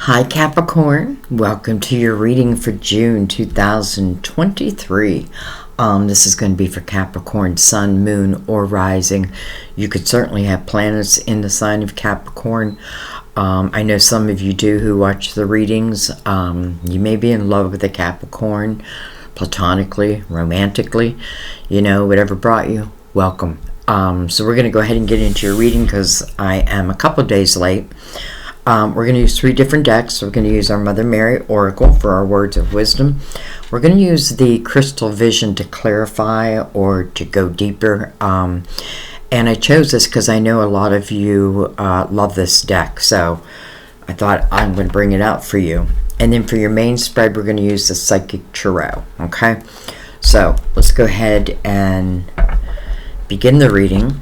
Hi Capricorn, welcome to your reading for June 2023. This is going to be for Capricorn, Sun, Moon, or Rising. You could certainly have planets in the sign of Capricorn. I know some of you do who watch the readings. You may be in love with a Capricorn, platonically, romantically, whatever brought you, welcome. So we're going to go ahead and get into your reading because I am a couple days late. We're going to use 3 different decks. We're going to use our Mother Mary Oracle for our words of wisdom. We're going to use the Crystal Vision to clarify or to go deeper. And I chose this because I know a lot of you love this deck. So I thought I'm going to bring it out for you. And then for your main spread, we're going to use the Psychic Tarot. Okay? So let's go ahead and begin the reading.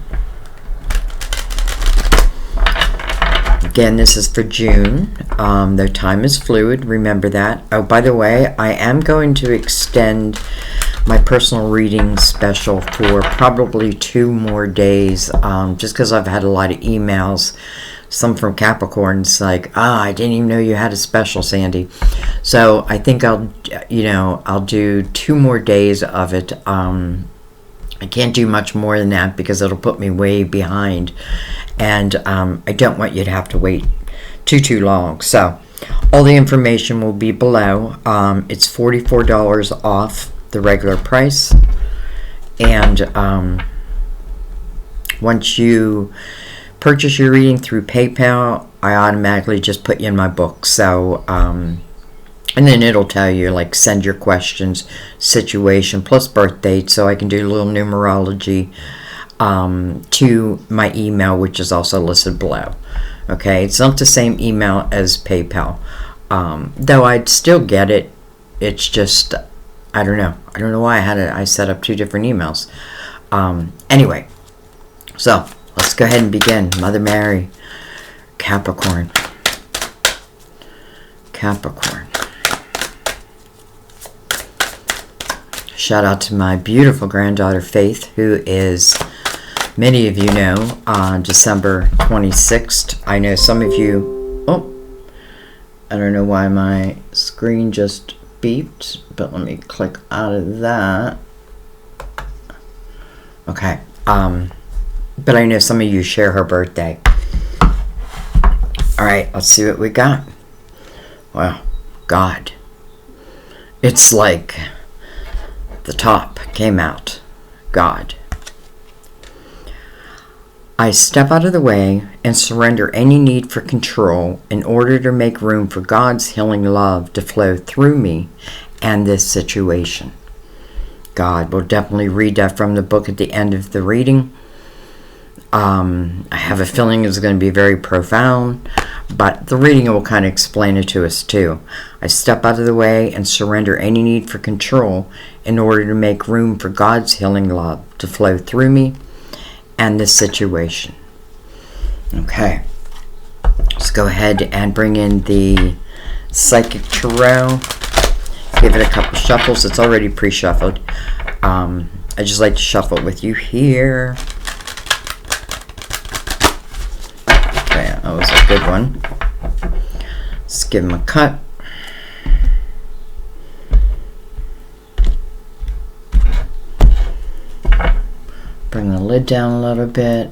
Again, this is for June, though time is fluid, remember that. Oh, by the way, I am going to extend my personal reading special for probably 2 more days, just because I've had a lot of emails, some from Capricorns, like, I didn't even know you had a special, Sandy. So I think I'll do 2 more days of it. I can't do much more than that because it'll put me way behind. And I don't want you to have to wait too long. So all the information will be below. It's $44 off the regular price. And once you purchase your reading through PayPal, I automatically just put you in my book. So and then it'll tell you, like, send your questions, situation, plus birth date, so I can do a little numerology to my email, which is also listed below. Okay, it's not the same email as PayPal, though I'd still get it. It's just, I don't know why I set up 2 different emails. Anyway, so let's go ahead and begin. Mother Mary, Capricorn. Shout out to my beautiful granddaughter Faith, who is, many of you know, on December 26th. I know some of you, I don't know why my screen just beeped, but let me click out of that. Okay, but I know some of you share her birthday. All right, let's see what we got. Wow, God. It's like the top came out. God. I step out of the way and surrender any need for control in order to make room for God's healing love to flow through me and this situation. God. We'll definitely read that from the book at the end of the reading. I have a feeling it's going to be very profound, but the reading will kind of explain it to us too. I step out of the way and surrender any need for control in order to make room for God's healing love to flow through me and this situation. Okay, let's go ahead and bring in the Psychic Tarot. Give it a couple shuffles. It's already pre-shuffled. I just like to shuffle it with you here. Okay, that was a good one. Let's give him a cut. Bring the lid down a little bit,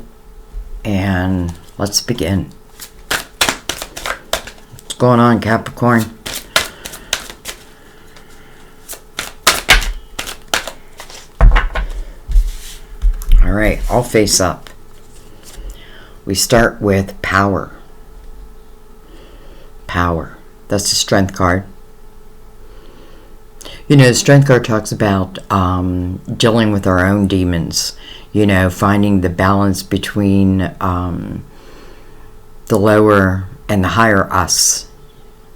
and let's begin. What's going on, Capricorn? All right, all face up. We start with power. Power. That's the Strength card. The Strength card talks about dealing with our own demons. Finding the balance between the lower and the higher us,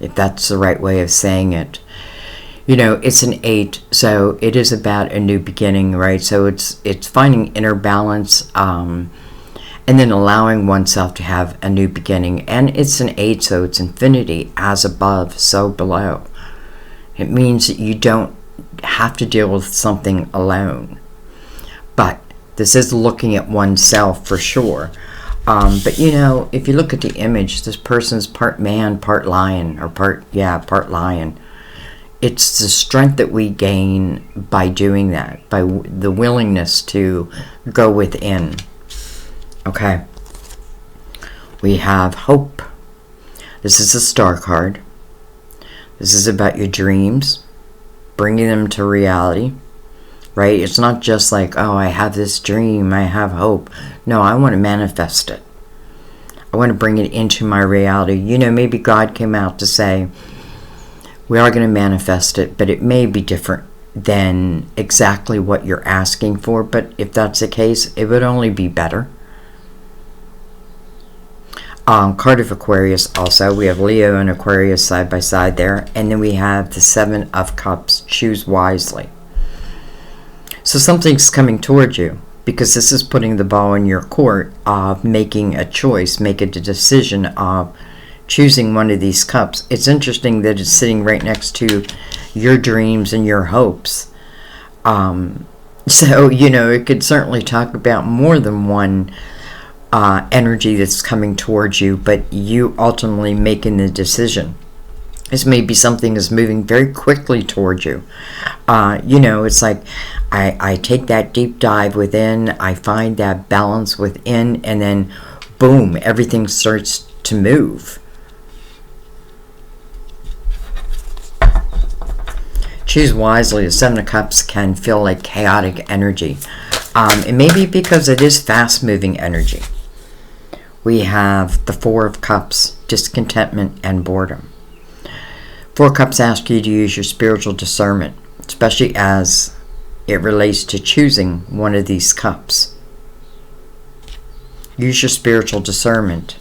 if that's the right way of saying it. It's an 8, so it is about a new beginning, right? So it's finding inner balance, and then allowing oneself to have a new beginning. And it's an 8, so it's infinity, as above, so below. It means that you don't have to deal with something alone. But this is looking at oneself for sure. But you know, if you look at the image, this person's part man, part lion, or part lion. It's the strength that we gain by doing that, by the willingness to go within. Okay. We have hope. This is a star card. This is about your dreams, bringing them to reality, right? It's not just like, oh, I have this dream, I have hope. No, I want to manifest it. I want to bring it into my reality. You know, maybe God came out to say, we are going to manifest it, but it may be different than exactly what you're asking for. But if that's the case, it would only be better. Card of Aquarius also. We have Leo and Aquarius side by side there. And then we have the Seven of Cups. Choose wisely. So something's coming towards you, because this is putting the ball in your court of making a choice, making a decision of choosing one of these cups. It's interesting that it's sitting right next to your dreams and your hopes. So, you know, it could certainly talk about more than one energy that's coming towards you, but you ultimately making the decision. This may be something that's moving very quickly towards you. You know, it's like I take that deep dive within, I find that balance within, and then boom, everything starts to move. Choose wisely. The Seven of Cups can feel like chaotic energy. It may be because it is fast-moving energy. We have the Four of Cups, discontentment and boredom. Four of Cups ask you to use your spiritual discernment, especially as it relates to choosing one of these cups. Use your spiritual discernment.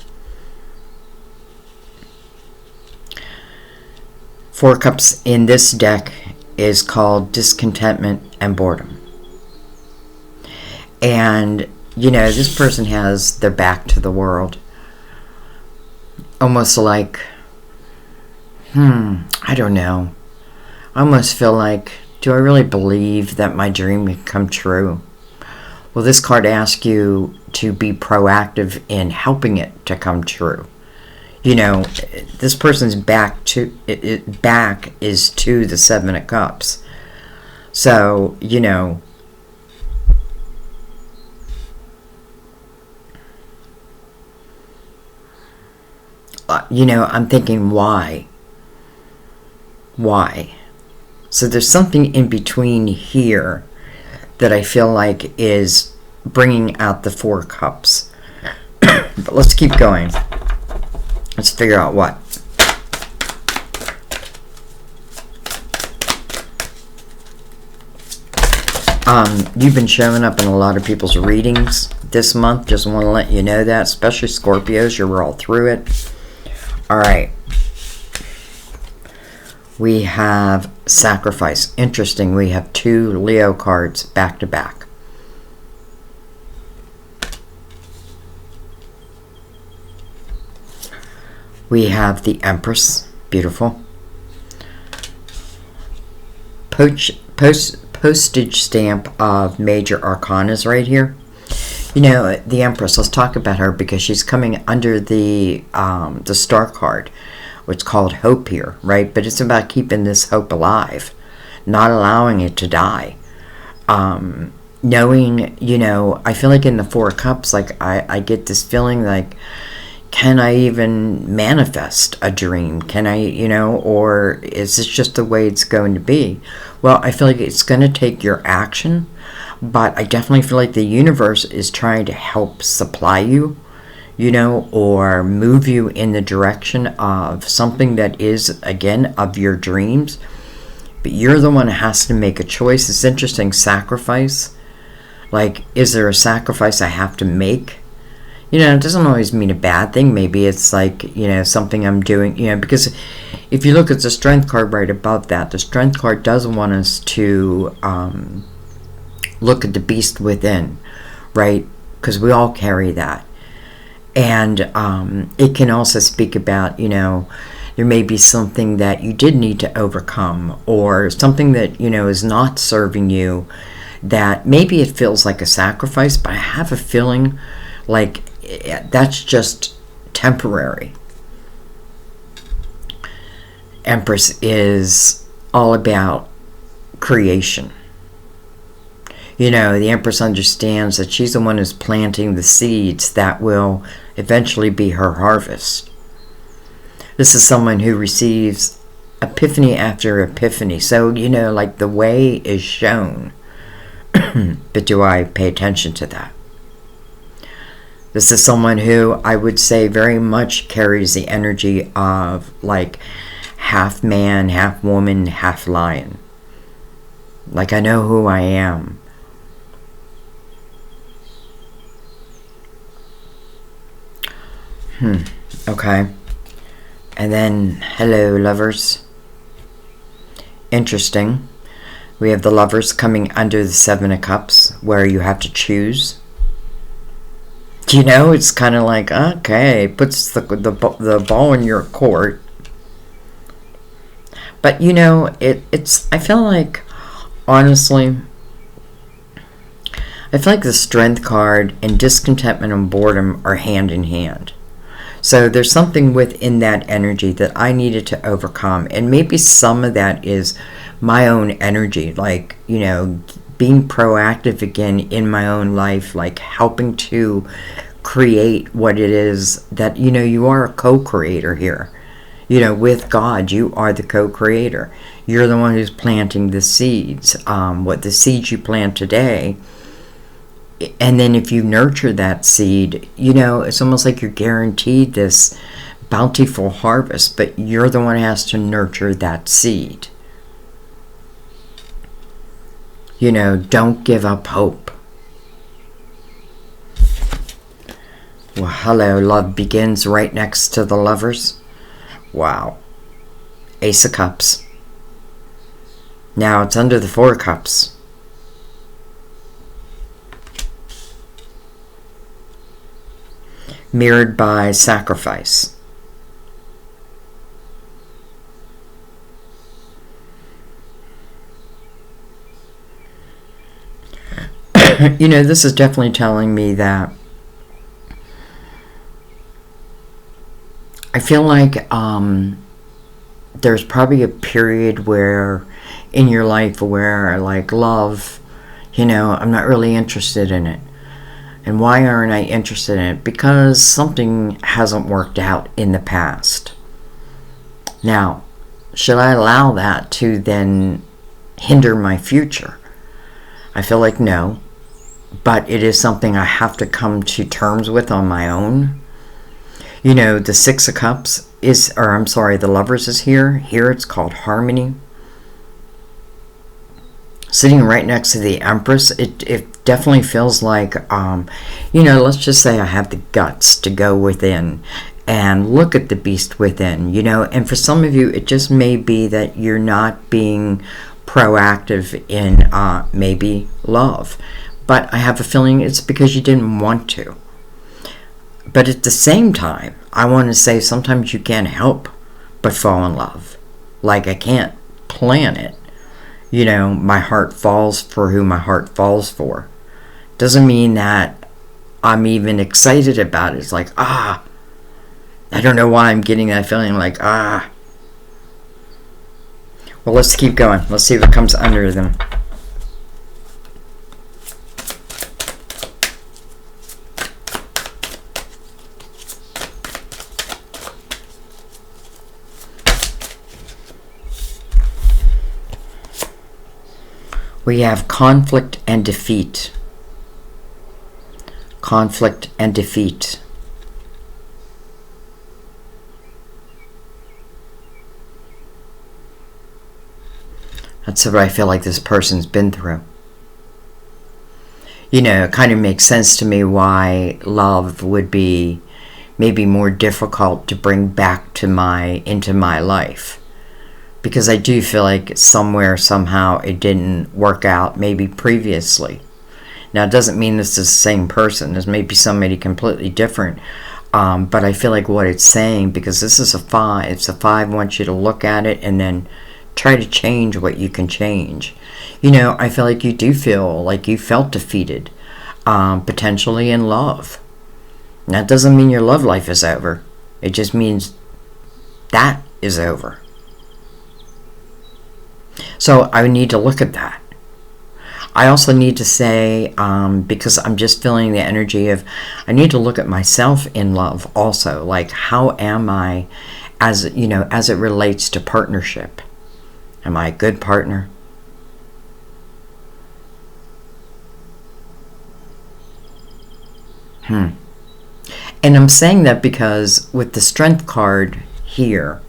Four of Cups in this deck is called discontentment and boredom. And, you know, this person has their back to the world. Almost like, I don't know. I almost feel like, do I really believe that my dream can come true? Well, this card asks you to be proactive in helping it to come true. You know, this person's back is to the Seven of Cups. So, you know, I'm thinking, why? Why? So there's something in between here that I feel like is bringing out the Four of Cups. But let's keep going. Let's figure out what. You've been showing up in a lot of people's readings this month. Just want to let you know that, especially Scorpios. You're all through it. All right. We have sacrifice. Interesting. We have two Leo cards back to back. We have the Empress. Beautiful. Postage stamp of major arcanas right here. You know, the Empress, let's talk about her because she's coming under the star card, which is called hope here, right? But it's about keeping this hope alive, not allowing it to die. Knowing, you know, I feel like in the Four of Cups, like I get this feeling like, can I even manifest a dream? Can I, you know, or is this just the way it's going to be? Well, I feel like it's going to take your action, but I definitely feel like the universe is trying to help supply you, you know, or move you in the direction of something that is, again, of your dreams. But you're the one that has to make a choice. It's interesting, sacrifice. Like, is there a sacrifice I have to make? You know, it doesn't always mean a bad thing. Maybe it's like, you know, something I'm doing, you know, because if you look at the Strength card right above that, the Strength card does want us to look at the beast within, right? Because we all carry that. And it can also speak about, you know, there may be something that you did need to overcome, or something that, you know, is not serving you, that maybe it feels like a sacrifice, but I have a feeling like that's just temporary. Empress is all about creation. The Empress understands that she's the one who's planting the seeds that will eventually be her harvest. This is someone who receives epiphany after epiphany. So, like the way is shown. But do I pay attention to that? This is someone who I would say very much carries the energy of like half man, half woman, half lion. Like I know who I am. Okay. And then, hello, lovers. Interesting. We have the Lovers coming under the Seven of Cups, where you have to choose. It's kind of like, okay, puts the ball in your court. But, I feel like, honestly, I feel like the Strength card and discontentment and boredom are hand in hand. So there's something within that energy that I needed to overcome. And maybe some of that is my own energy, like, being proactive again in my own life, like helping to create what it is that, you are a co-creator here. With God, you are the co-creator. You're the one who's planting the seeds. What the seeds you plant today, and then if you nurture that seed, it's almost like you're guaranteed this bountiful harvest, but you're the one who has to nurture that seed. Don't give up hope. Well, hello, love begins right next to the Lovers. Wow. Ace of Cups. Now it's under the Four of Cups. Mirrored by sacrifice. This is definitely telling me that I feel like there's probably a period where in your life where like love, I'm not really interested in it. And why aren't I interested in it? Because something hasn't worked out in the past. Now, should I allow that to then hinder my future? I feel like no. But it is something I have to come to terms with on my own. The Six of Cups the Lovers is here. Here it's called Harmony. Sitting right next to the Empress, it definitely feels like, let's just say I have the guts to go within and look at the beast within, and for some of you, it just may be that you're not being proactive in maybe love. But I have a feeling it's because you didn't want to. But at the same time, I want to say sometimes you can't help but fall in love. Like I can't plan it. My heart falls for who my heart falls for. Doesn't mean that I'm even excited about it. It's like, I don't know why I'm getting that feeling like, Well, let's keep going. Let's see what comes under them. We have conflict and defeat. Conflict and defeat. That's what I feel like this person's been through. It kind of makes sense to me why love would be maybe more difficult to bring back into my life. Because I do feel like somewhere, somehow, it didn't work out maybe previously. Now, it doesn't mean this is the same person. This may be somebody completely different. But I feel like what it's saying, because this is a 5. It's a 5 wants you to look at it and then try to change what you can change. I feel like you do feel like you felt defeated, potentially in love. That doesn't mean your love life is over. It just means that is over. So I need to look at that. I also need to say, because I'm just feeling the energy of, I need to look at myself in love also. Like, how am I, as it relates to partnership? Am I a good partner? And I'm saying that because with the Strength card here,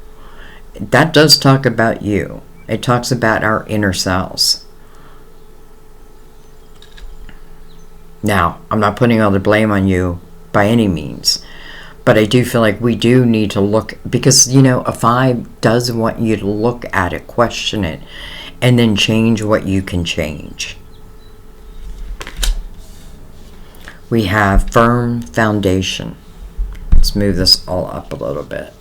that does talk about you. It talks about our inner selves. Now, I'm not putting all the blame on you by any means, but I do feel like we do need to look, because, a 5 does want you to look at it, question it, and then change what you can change. We have firm foundation. Let's move this all up a little bit.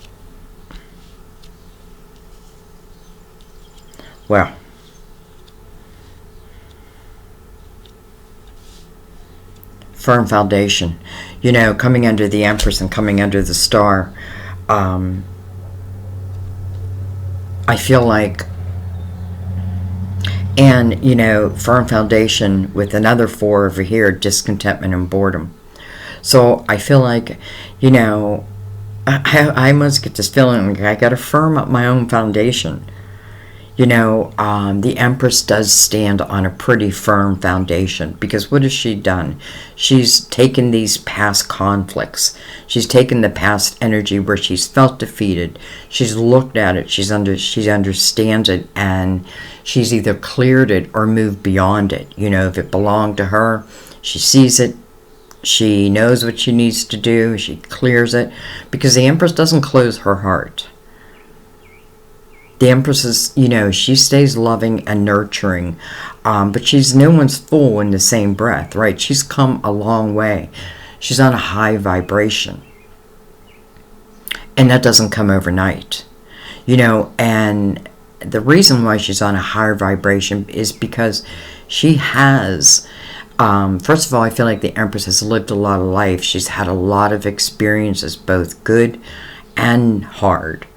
Well, firm foundation. Coming under the Empress and coming under the Star, I feel like, and, firm foundation with another 4 over here, discontentment and boredom. So I feel like, I must get this feeling like I got to firm up my own foundation. The Empress does stand on a pretty firm foundation, because what has she done? She's taken these past conflicts. She's taken the past energy where she's felt defeated. She's looked at it. She understands it, and she's either cleared it or moved beyond it. If it belonged to her, she sees it. She knows what she needs to do. She clears it, because the Empress doesn't close her heart. The Empress is, she stays loving and nurturing, but she's no one's fool in the same breath, right? She's come a long way. She's on a high vibration. And that doesn't come overnight. And the reason why she's on a higher vibration is because she has, first of all, I feel like the Empress has lived a lot of life. She's had a lot of experiences, both good and hard.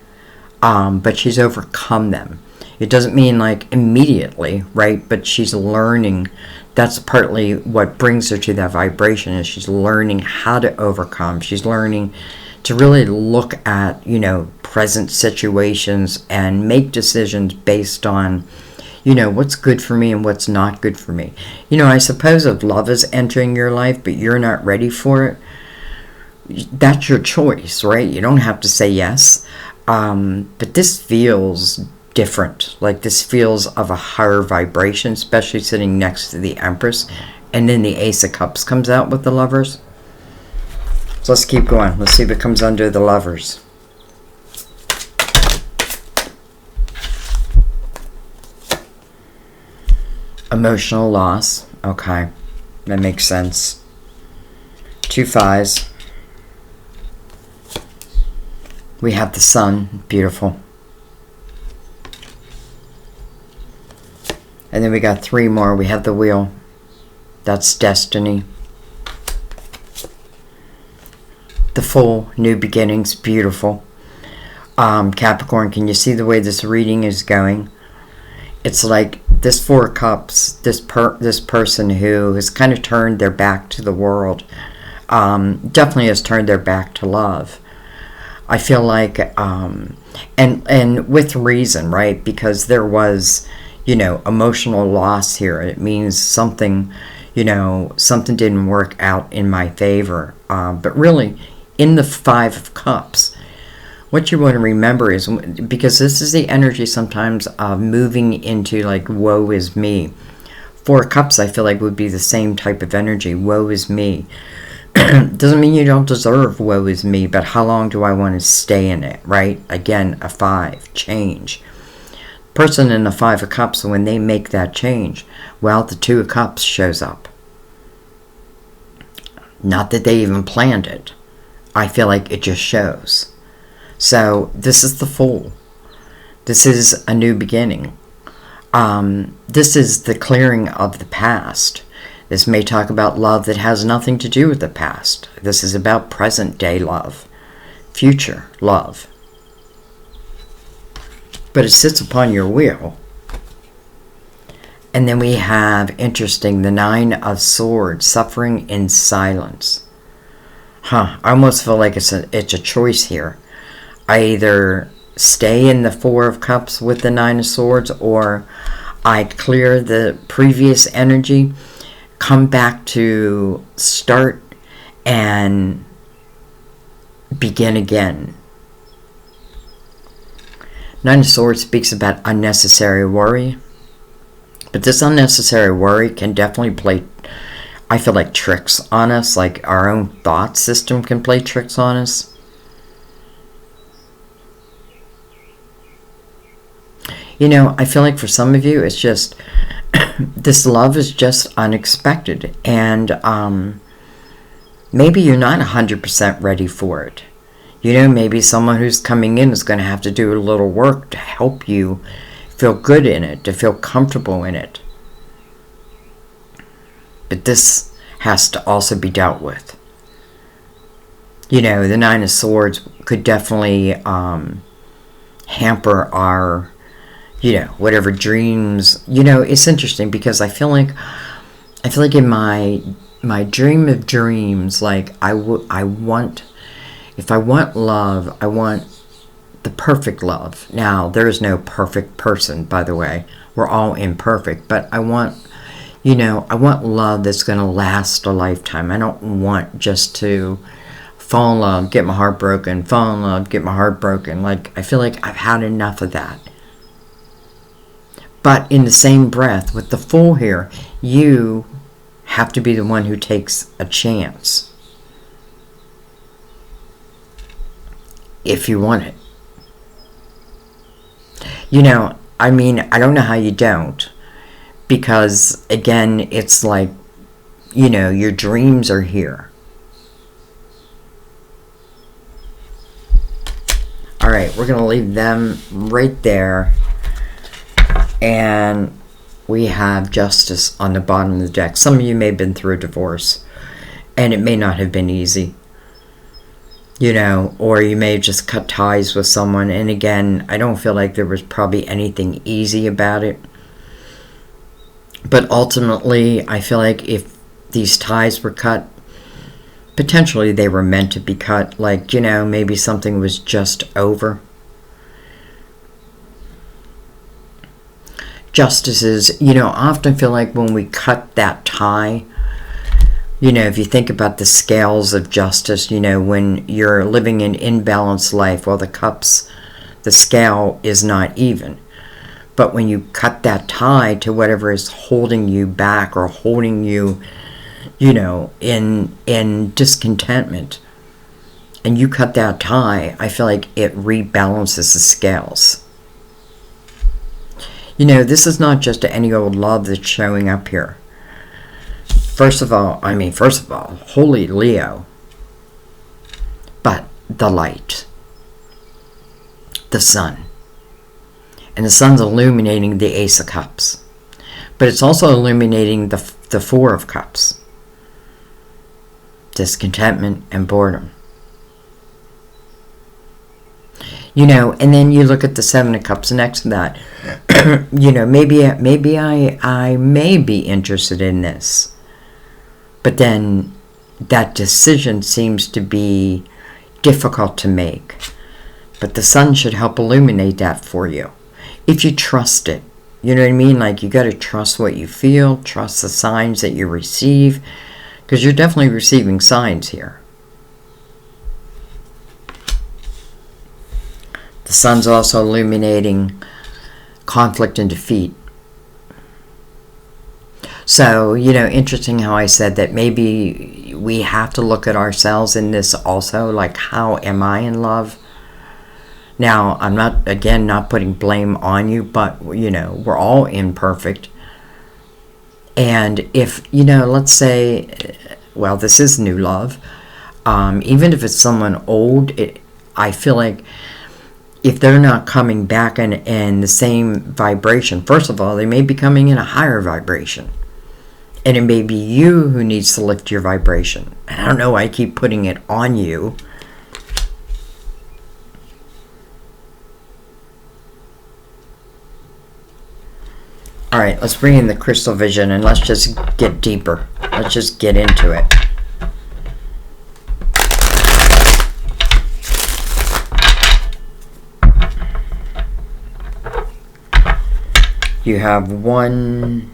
But she's overcome them. It doesn't mean like immediately, right? But she's learning. That's partly what brings her to that vibration, is she's learning how to overcome. She's learning to really look at, present situations and make decisions based on, what's good for me and what's not good for me. I suppose if love is entering your life, but you're not ready for it, that's your choice, right? You don't have to say yes. But this feels different. Like, this feels of a higher vibration, especially sitting next to the Empress. And then the Ace of Cups comes out with the Lovers. So let's keep going. Let's see what comes under the Lovers. Emotional loss. Okay. That makes sense. 2 5s. We have the Sun. Beautiful. And then we got 3 more. We have the Wheel. That's destiny. The Fool. New beginnings. Beautiful. Capricorn, can you see the way this reading is going? It's like this 4 of Cups, this person who has kind of turned their back to the world, definitely has turned their back to love. I feel like, and with reason, right? Because there was, emotional loss here. It means something, something didn't work out in my favor. But really, in the 5 of Cups, what you want to remember is, because this is the energy sometimes of moving into like, woe is me. 4 of Cups, I feel like, would be the same type of energy. Woe is me. Doesn't mean you don't deserve woe is me, but how long do I want to stay in it, right? Again, a 5, change. Person in the 5 of Cups, when they make that change, well, the 2 of Cups shows up. Not that they even planned it. I feel like it just shows. So this is the Fool. This is a new beginning. This is the clearing of the past. This may talk about love that has nothing to do with the past. This is about present day love, future love. But it sits upon your wheel. And then we have, interesting, the Nine of Swords, suffering in silence. I almost feel like it's a choice here. I either stay in the Four of Cups with the Nine of Swords, or I clear the previous energy, come back to start and begin again. Nine of Swords speaks about unnecessary worry. But this unnecessary worry can definitely play, I feel like, tricks on us. Like our own thought system can play tricks on us. You know, I feel like for some of you, it's just, this love is just unexpected. And maybe you're not 100% ready for it. You know, maybe someone who's coming in is going to have to do a little work to help you feel good in it, to feel comfortable in it. But this has to also be dealt with. You know, the Nine of Swords could definitely hamper our, you know, whatever dreams. You know, it's interesting because I feel like in my dream of dreams, like if I want love, I want the perfect love. Now, there is no perfect person, by the way. We're all imperfect, but I want love that's going to last a lifetime. I don't want just to fall in love, get my heart broken, fall in love, get my heart broken. Like, I feel like I've had enough of that. But in the same breath, with the Fool here, you have to be the one who takes a chance. If you want it. You know, I mean, I don't know how you don't. Because, again, it's like, you know, your dreams are here. Alright, we're going to leave them right there. And we have Justice on the bottom of the deck. Some of you may have been through a divorce. And it may not have been easy. You know, or you may have just cut ties with someone. And again, I don't feel like there was probably anything easy about it. But ultimately, I feel like if these ties were cut, potentially they were meant to be cut. Like, you know, maybe something was just over. Justices, you know, I often feel like when we cut that tie, you know, if you think about the scales of justice, you know, when you're living an imbalanced life, well, the scale is not even. But when you cut that tie to whatever is holding you back or holding you, you know, in discontentment, and you cut that tie, I feel like it rebalances the scales. You know, this is not just any old love that's showing up here. First of all, holy Leo. But the light. The sun. And the sun's illuminating the Ace of Cups. But it's also illuminating the Four of Cups. Discontentment and boredom. You know, and then you look at the Seven of Cups next to that. You know, maybe I may be interested in this. But then that decision seems to be difficult to make. But the sun should help illuminate that for you. If you trust it. You know what I mean? Like, you got to trust what you feel. Trust the signs that you receive. Because you're definitely receiving signs here. The sun's also illuminating conflict and defeat. So, you know, interesting how I said that maybe we have to look at ourselves in this also. Like, how am I in love? Now, I'm not, again, not putting blame on you, but, you know, we're all imperfect. And if, you know, let's say, well, this is new love. Even if it's someone old, I feel like if they're not coming back in the same vibration, first of all, they may be coming in a higher vibration. And it may be you who needs to lift your vibration. And I don't know why I keep putting it on you. All right, let's bring in the crystal vision and let's just get deeper. Let's just get into it. You have 1,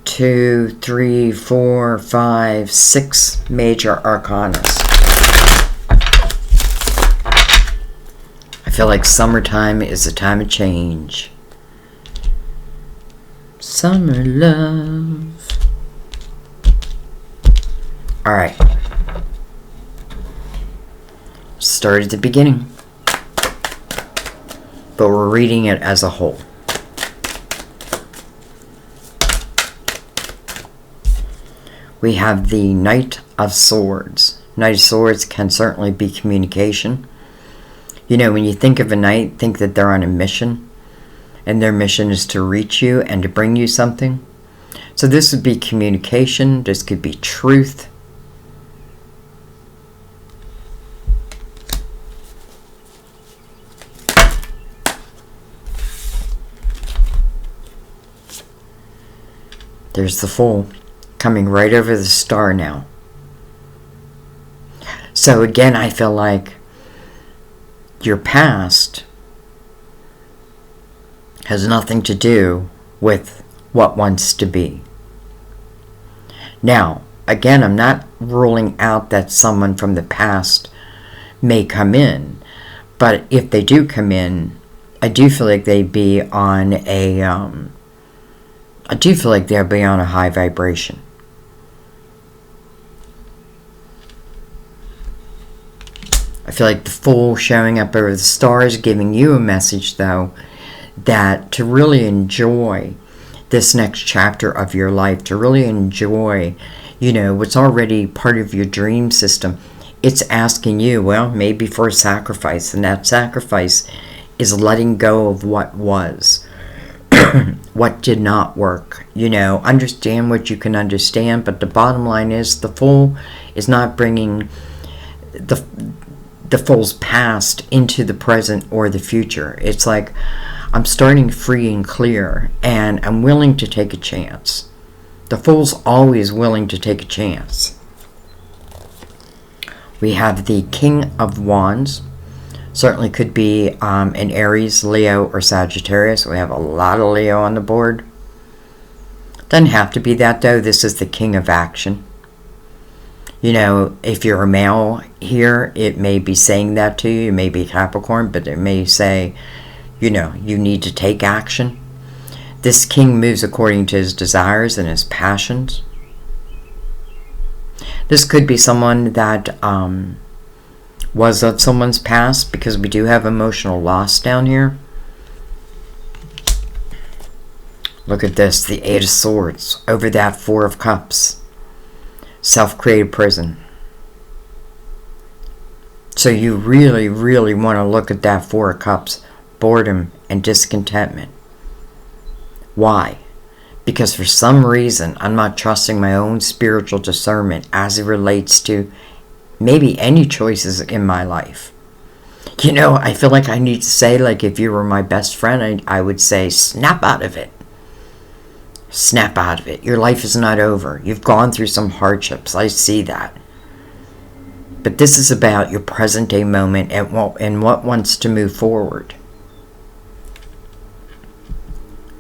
2, 3, 4, 5, 6 major arcanas. I feel like summertime is a time of change. Summer love. All right. Start at the beginning. But we're reading it as a whole. We have the Knight of Swords. Knight of Swords can certainly be communication. You know, when you think of a knight, think that they're on a mission. And their mission is to reach you and to bring you something. So this would be communication. This could be truth. There's the Fool coming right over the star now. So again, I feel like your past has nothing to do with what wants to be. Now, again, I'm not ruling out that someone from the past may come in, but if they do come in, I do feel like they'd be on a high vibration. I feel like the Fool showing up over the stars, giving you a message, though, that to really enjoy this next chapter of your life, to really enjoy, you know, what's already part of your dream system, it's asking you, well, maybe for a sacrifice. And that sacrifice is letting go of what was. What did not work. You know, understand what you can understand, but the bottom line is the Fool is not bringing the Fool's past into the present or the future. It's like, I'm starting free and clear, and I'm willing to take a chance. The Fool's always willing to take a chance. We have the King of Wands. Certainly could be an Aries, Leo, or Sagittarius. We have a lot of Leo on the board. Doesn't have to be that, though. This is the King of Action. You know, if you're a male here, it may be saying that to you. It may be Capricorn, but it may say, you know, you need to take action. This king moves according to his desires and his passions. This could be someone that was of someone's past, because we do have emotional loss down here. Look at this, the 8 of Swords over that 4 of Cups. Self-created prison. So you really, really want to look at that 4 of Cups. Boredom and discontentment. Why? Because for some reason, I'm not trusting my own spiritual discernment as it relates to maybe any choices in my life. You know, I feel like I need to say, like, if you were my best friend, I would say, snap out of it. Snap out of it. Your life is not over. You've gone through some hardships. I see that. But this is about your present day moment and what wants to move forward.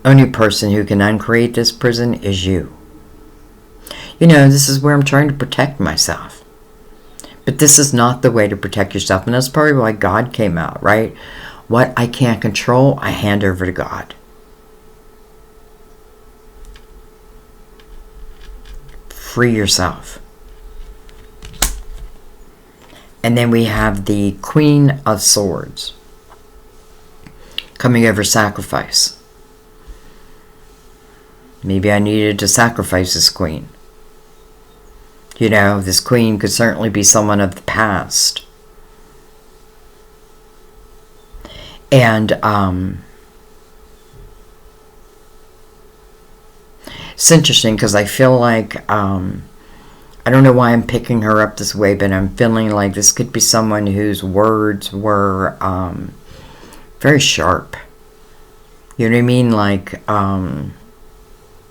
Only person who can uncreate this prison is you. You know, this is where I'm trying to protect myself. But this is not the way to protect yourself. And that's probably why God came out, right? What I can't control, I hand over to God. Free yourself. And then we have the Queen of Swords coming over sacrifice. Maybe I needed to sacrifice this queen. You know, this queen could certainly be someone of the past. And It's interesting because I feel like, I don't know why I'm picking her up this way, but I'm feeling like this could be someone whose words were very sharp. You know what I mean? Like, I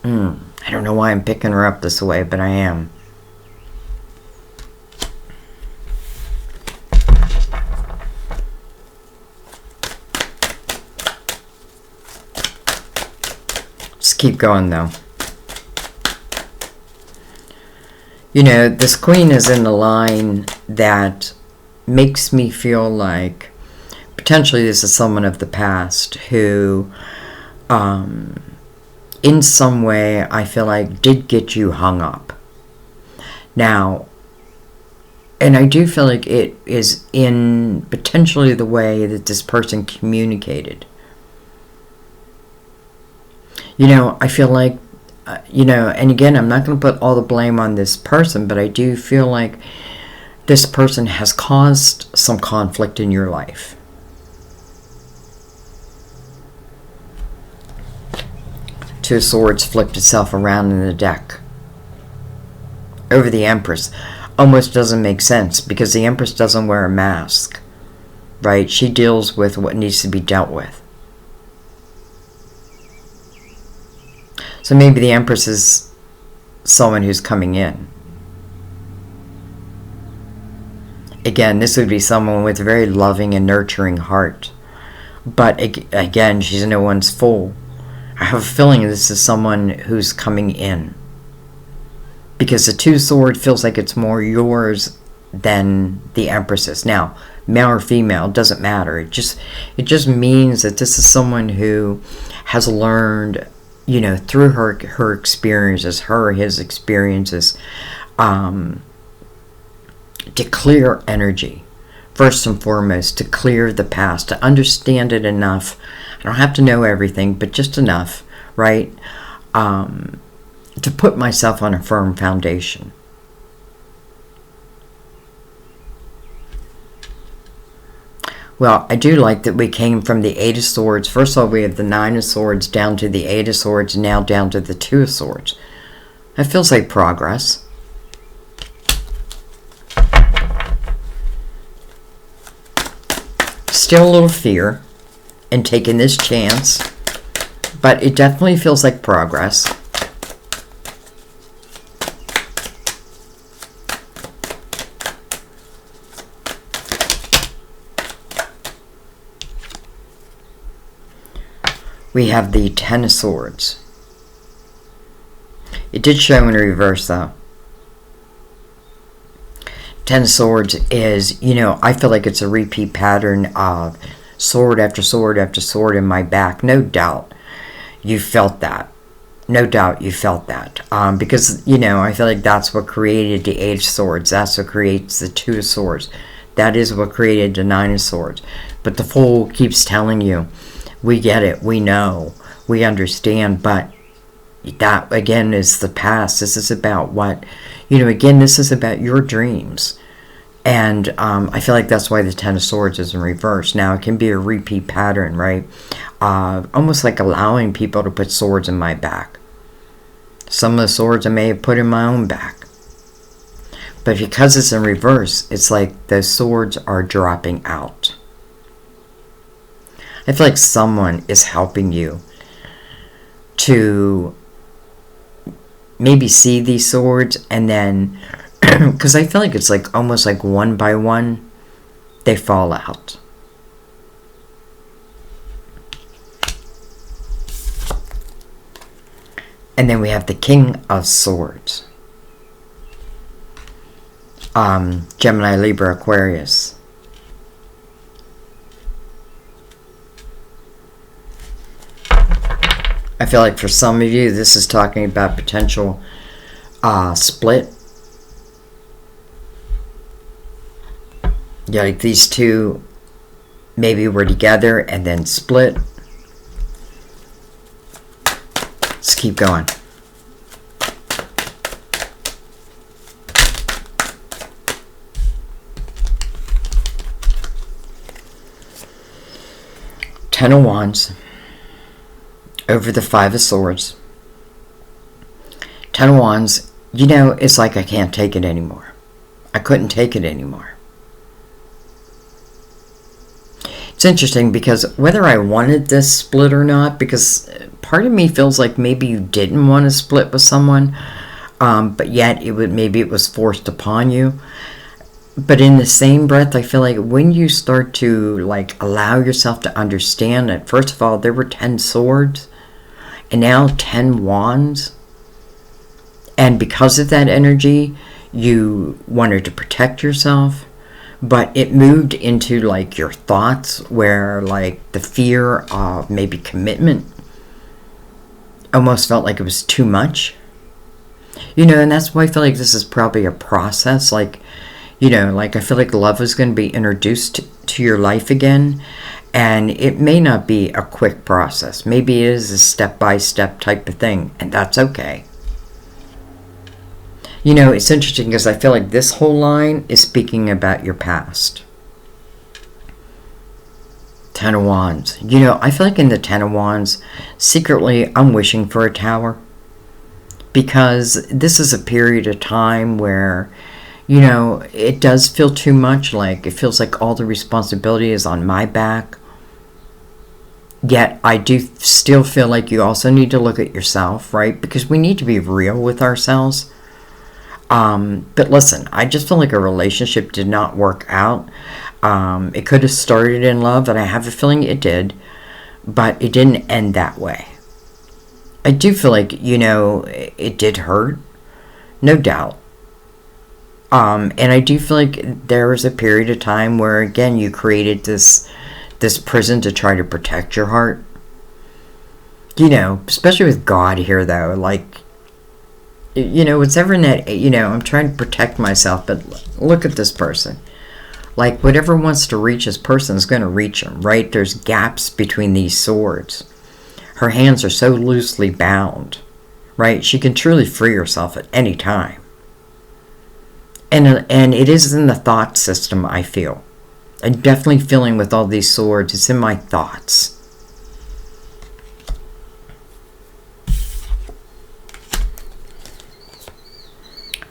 don't know why I'm picking her up this way, but I am. Just keep going, though. You know, this queen is in a line that makes me feel like potentially this is someone of the past who, in some way, I feel like did get you hung up. Now, and I do feel like it is in potentially the way that this person communicated. You know, I feel like, you know, and again, I'm not going to put all the blame on this person, but I do feel like this person has caused some conflict in your life. Two of Swords flipped itself around in the deck. Over the Empress. Almost doesn't make sense because the Empress doesn't wear a mask, right? She deals with what needs to be dealt with. So maybe the Empress is someone who's coming in. Again, this would be someone with a very loving and nurturing heart. But again, she's no one's fool. I have a feeling this is someone who's coming in. Because the Two Swords feels like it's more yours than the Empress's. Now, male or female, doesn't matter. It just means that this is someone who has learned, you know, through her experiences, his experiences, to clear energy. First and foremost, to clear the past, to understand it enough. I don't have to know everything, but just enough, right? To put myself on a firm foundation. Well, I do like that we came from the Eight of Swords. First of all, we have the Nine of Swords down to the Eight of Swords, and now down to the Two of Swords. That feels like progress. Still a little fear in taking this chance, but it definitely feels like progress. We have the Ten of Swords. It did show in reverse, though. Ten of Swords is, you know, I feel like it's a repeat pattern of sword after sword after sword in my back. No doubt you felt that. No doubt you felt that. Because, you know, I feel like that's what created the Eight of Swords. That's what creates the Two of Swords. That is what created the Nine of Swords. But the Fool keeps telling you, we get it, we know, we understand, but that, again, is the past. This is about what, you know, again, this is about your dreams. And I feel like that's why the Ten of Swords is in reverse. Now, it can be a repeat pattern, right? Almost like allowing people to put swords in my back. Some of the swords I may have put in my own back. But because it's in reverse, it's like those swords are dropping out. I feel like someone is helping you to maybe see these swords, and then, because I feel like it's like almost like one by one, they fall out. And then we have the King of Swords. Gemini, Libra, Aquarius. I feel like for some of you, this is talking about potential split. Yeah, like these two maybe were together and then split. Let's keep going. Ten of Wands over the Five of Swords. Ten of Wands, you know, it's like I can't take it anymore. I couldn't take it anymore. It's interesting because whether I wanted this split or not, because part of me feels like maybe you didn't want to split with someone, but yet maybe it was forced upon you. But in the same breath, I feel like when you start to like allow yourself to understand that, first of all, there were 10 swords and now 10 wands. And because of that energy, you wanted to protect yourself. But it moved into like your thoughts where like the fear of maybe commitment almost felt like it was too much. You know, and that's why I feel like this is probably a process. Like, you know, like I feel like love is going to be introduced to your life again. And it may not be a quick process. Maybe it is a step-by-step type of thing. And that's okay. You know, it's interesting because I feel like this whole line is speaking about your past. Ten of Wands. You know, I feel like in the Ten of Wands, secretly, I'm wishing for a tower. Because this is a period of time where, you know, it does feel too much. Like, it feels like all the responsibility is on my back. Yet, I do still feel like you also need to look at yourself, right? Because we need to be real with ourselves. But listen, I just feel like a relationship did not work out. It could have started in love, and I have a feeling it did, but it didn't end that way. I do feel like, you know, it did hurt, no doubt. And I do feel like there was a period of time where, again, you created this prison to try to protect your heart. You know, especially with God here, though, like, you know, it's ever in that, you know, I'm trying to protect myself, but look at this person. Like, whatever wants to reach this person is going to reach them, right? There's gaps between these swords. Her hands are so loosely bound, right? She can truly free herself at any time. And it is in the thought system, I feel. I'm definitely feeling with all these swords, it's in my thoughts.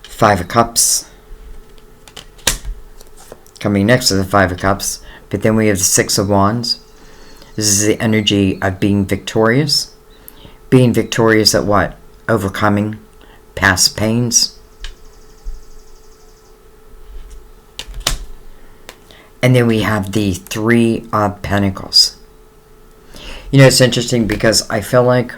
Five of Cups. Coming next to the Five of Cups. But then we have the Six of Wands. This is the energy of being victorious. Being victorious at what? Overcoming past pains. And then we have the Three of Pentacles. You know, it's interesting because I feel like,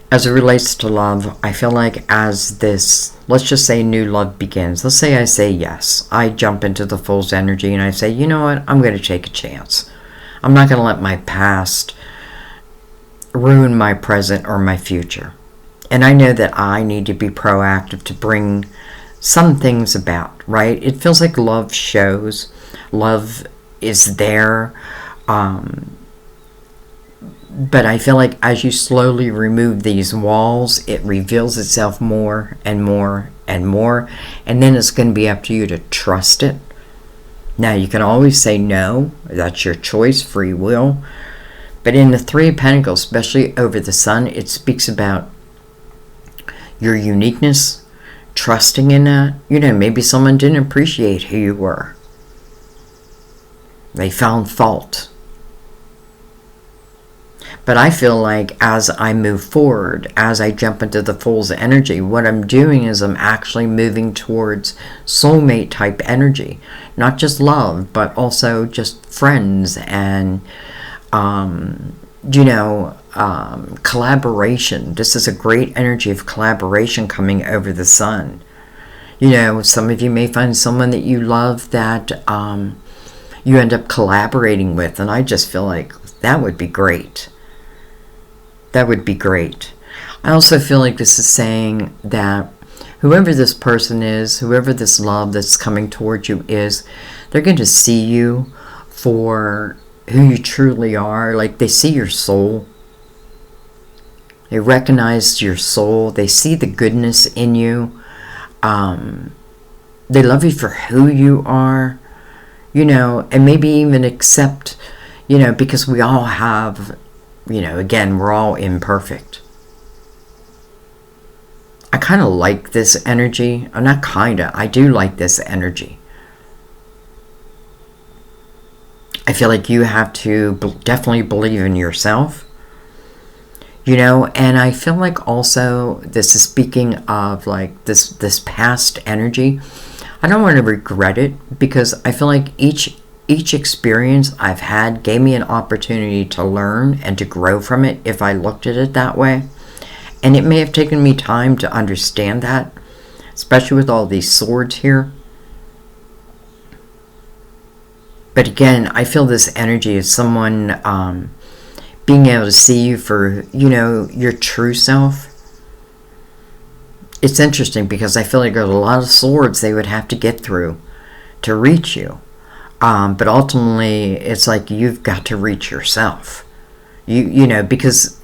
as it relates to love, I feel like as this, let's just say new love begins. Let's say I say yes. I jump into the Fool's energy and I say, you know what? I'm going to take a chance. I'm not going to let my past ruin my present or my future. And I know that I need to be proactive to bring some things about, right? It feels like love shows. Love is there. But I feel like as you slowly remove these walls, it reveals itself more and more and more. And then it's going to be up to you to trust it. Now, you can always say no. That's your choice, free will. But in the Three of Pentacles, especially over the Sun, it speaks about your uniqueness, trusting in that. You know, maybe someone didn't appreciate who you were. They found fault. But I feel like as I move forward, as I jump into the Fool's energy, what I'm doing is I'm actually moving towards soulmate type energy. Not just love, but also just friends and, collaboration. This is a great energy of collaboration coming over the Sun. You know, some of you may find someone that you love that you end up collaborating with. And I just feel like that would be great. That would be great. I also feel like this is saying that whoever this person is, whoever this love that's coming towards you is, they're going to see you for who you truly are. Like, they see your soul. They recognize your soul. They see the goodness in you. They love you for who you are, you know, and maybe even accept, you know, because we all have, you know, again, we're all imperfect. I kind of like this energy. Not kinda, I do like this energy. I feel like you have to definitely believe in yourself. You know, and I feel like also this is speaking of like this past energy. I don't want to regret it, because I feel like each experience I've had gave me an opportunity to learn and to grow from it if I looked at it that way. And it may have taken me time to understand that, especially with all these swords here. But again, I feel this energy is someone being able to see you for, you know, your true self. It's interesting because I feel like there's a lot of swords they would have to get through to reach you. But ultimately, it's like you've got to reach yourself. You know, because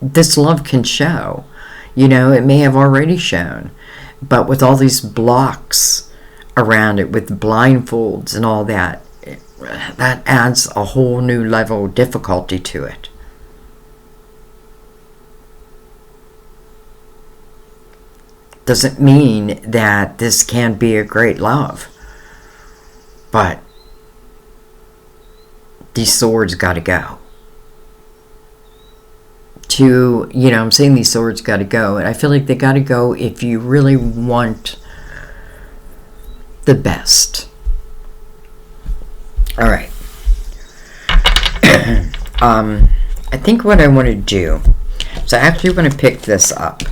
this love can show. You know, it may have already shown. But with all these blocks around it, with blindfolds and all that, that adds a whole new level of difficulty to it. Doesn't mean that this can't be a great love. But these swords got to go. You know, I'm saying these swords got to go. And I feel like they got to go if you really want the best. All right. I think what I want to do, so I actually want to pick this up.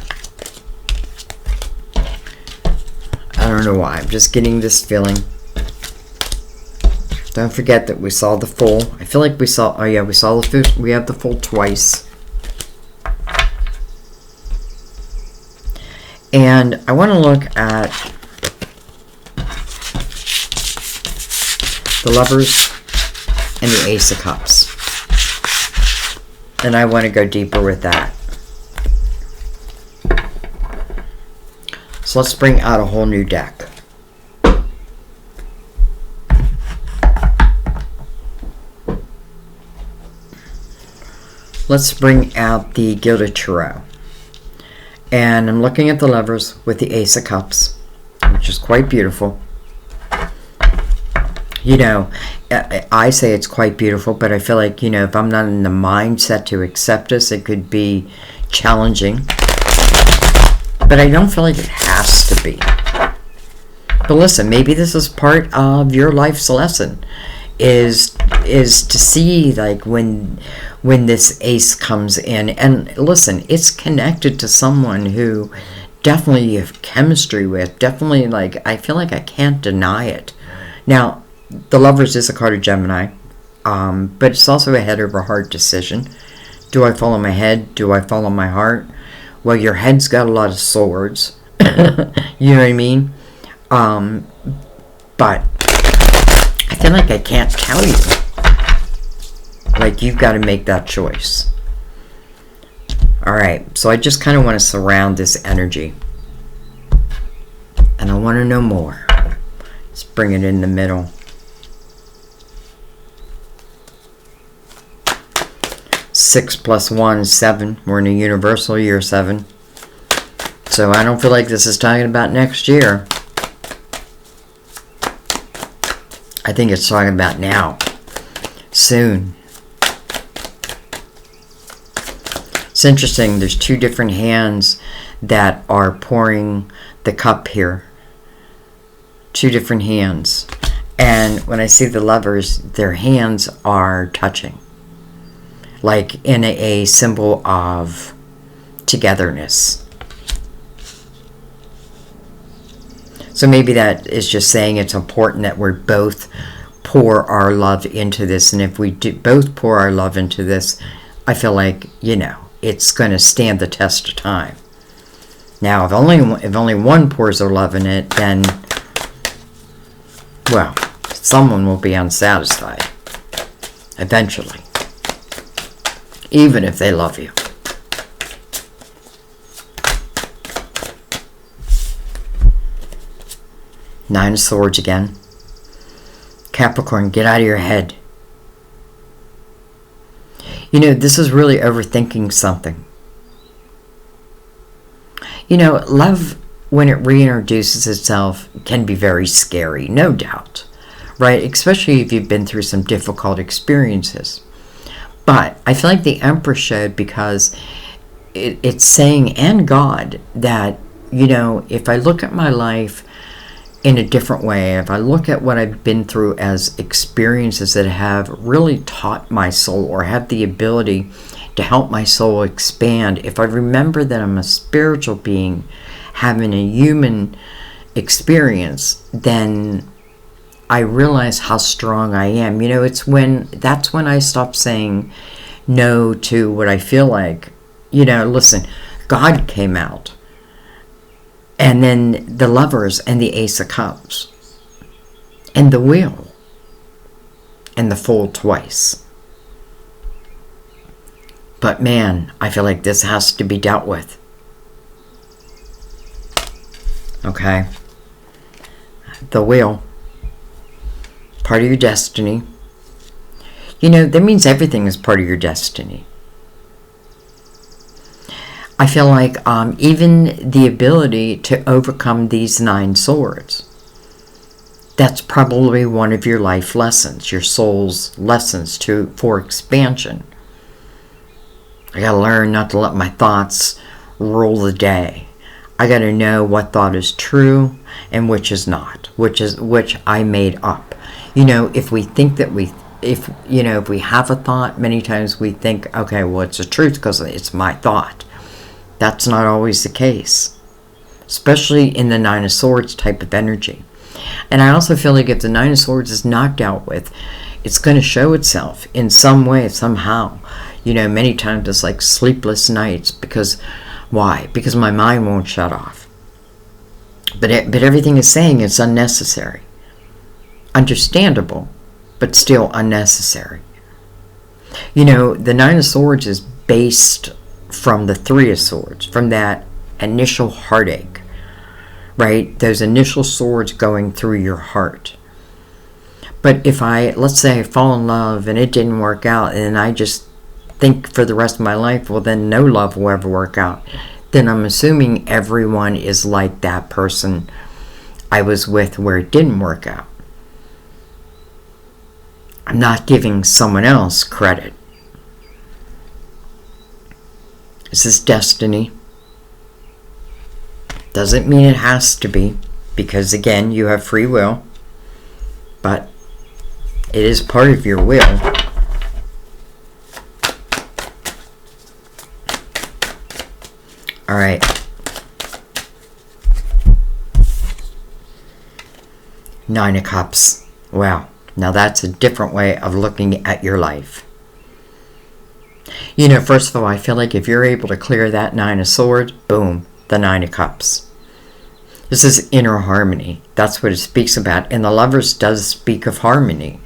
I don't know why. I'm just getting this feeling. Don't forget that we saw the full. I feel like we saw. Oh yeah, we saw the full. We have the full twice. And I want to look at the Lovers and the Ace of Cups. And I want to go deeper with that. So let's bring out a whole new deck. Let's bring out the Gilded Tarot. And I'm looking at the Lovers with the Ace of Cups, which is quite beautiful. You know, I say it's quite beautiful, but I feel like, you know, if I'm not in the mindset to accept this, it could be challenging. But I don't feel like it has to be. But listen, maybe this is part of your life's lesson, is to see, like, when this ace comes in. And listen, it's connected to someone who definitely you have chemistry with. Definitely, like, I feel like I can't deny it. Now, the Lovers is a card of Gemini, but it's also a head over heart decision. Do I follow my head? Do I follow my heart? Well, your head's got a lot of swords. You know what I mean? But I feel like I can't tell you. Like, you've got to make that choice. Alright, so I just kind of want to surround this energy. And I want to know more. Let's bring it in the middle. Six plus 1 is 7. We're in a universal year 7. So I don't feel like this is talking about next year. I think it's talking about now. Soon. It's interesting. There's two different hands that are pouring the cup here. Two different hands. And when I see the Lovers, their hands are touching. Like in a symbol of togetherness. So maybe that is just saying it's important that we both pour our love into this. And if we do both pour our love into this, I feel like, you know, it's going to stand the test of time. Now, if only one pours their love in it, then, well, someone will be unsatisfied. Eventually. Even if they love you. Nine of Swords again. Capricorn, get out of your head. You know, this is really overthinking something. Love, when it reintroduces itself, can be very scary, no doubt, right? Especially if you've been through some difficult experiences. But I feel like the Empress showed, because it's saying, and God, that, if I look at my life in a different way, if I look at what I've been through as experiences that have really taught my soul or have the ability to help my soul expand, if I remember that I'm a spiritual being having a human experience, then I realize how strong I am. That's when I stop saying no to what I feel like. Listen, God came out. And then the Lovers and the Ace of Cups. And the Wheel. And the Fool twice. But man, I feel like this has to be dealt with. Okay. The Wheel. Part of your destiny. That means everything is part of your destiny. I feel like even the ability to overcome these 9 swords, that's probably one of your life lessons, your soul's lessons for expansion. I got to learn not to let my thoughts rule the day. I got to know what thought is true and which is not, which I made up. If we think that if we have a thought, many times we think, okay, well, it's the truth because it's my thought. That's not always the case, especially in the 9 of Swords type of energy. And I also feel like if the 9 of Swords is not dealt with, it's going to show itself in some way, somehow. Many times it's like sleepless nights. Because, why? Because my mind won't shut off. But everything is saying it's unnecessary. Understandable, but still unnecessary. The 9 of Swords is based from the 3 of Swords, from that initial heartache, right? Those initial swords going through your heart. But if let's say I fall in love and it didn't work out, and I just think for the rest of my life, well, then no love will ever work out, then I'm assuming everyone is like that person I was with where it didn't work out. I'm not giving someone else credit. This is destiny. Doesn't mean it has to be, because again, you have free will, but it is part of your will. All right. Nine of Cups. Wow. Now that's a different way of looking at your life. First of all, I feel like if you're able to clear that 9 of Swords, boom, the 9 of Cups. This is inner harmony. That's what it speaks about. And the Lovers does speak of harmony.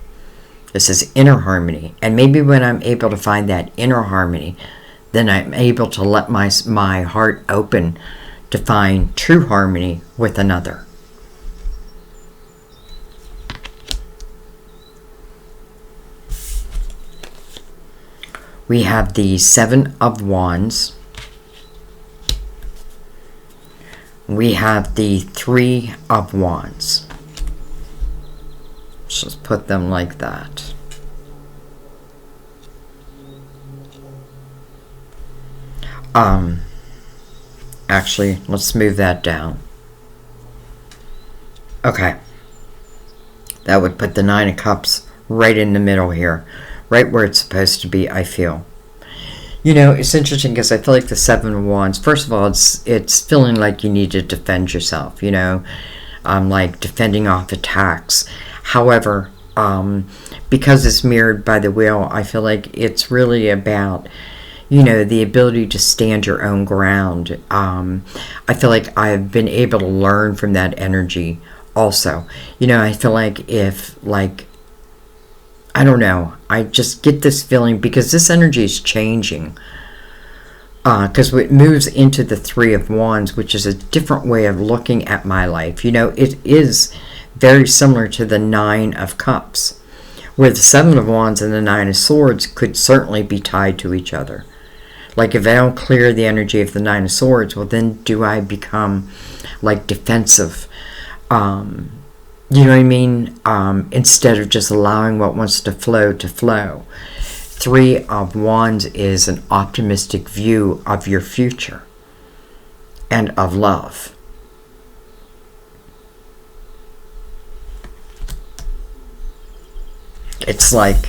This is inner harmony. And maybe when I'm able to find that inner harmony, then I'm able to let my heart open to find true harmony with another. We have the 7 of Wands. We have the 3 of Wands. Let's just put them like that. Actually, let's move that down. Okay. That would put the 9 of Cups right in the middle here. Right where it's supposed to be, I feel. It's interesting because I feel like the 7 of Wands, first of all, it's feeling like you need to defend yourself, like defending off attacks. However, because it's mirrored by the Wheel, I feel like it's really about, the ability to stand your own ground. I feel like I've been able to learn from that energy also. I feel like if, I don't know. I just get this feeling because this energy is changing. Because it moves into the 3 of Wands, which is a different way of looking at my life. It is very similar to the 9 of Cups, where the 7 of Wands and the 9 of Swords could certainly be tied to each other. Like if I don't clear the energy of the Nine of Swords, well then do I become like defensive? You know what I mean? Instead of just allowing what wants to flow to flow. Three of Wands is an optimistic view of your future and of love. It's like,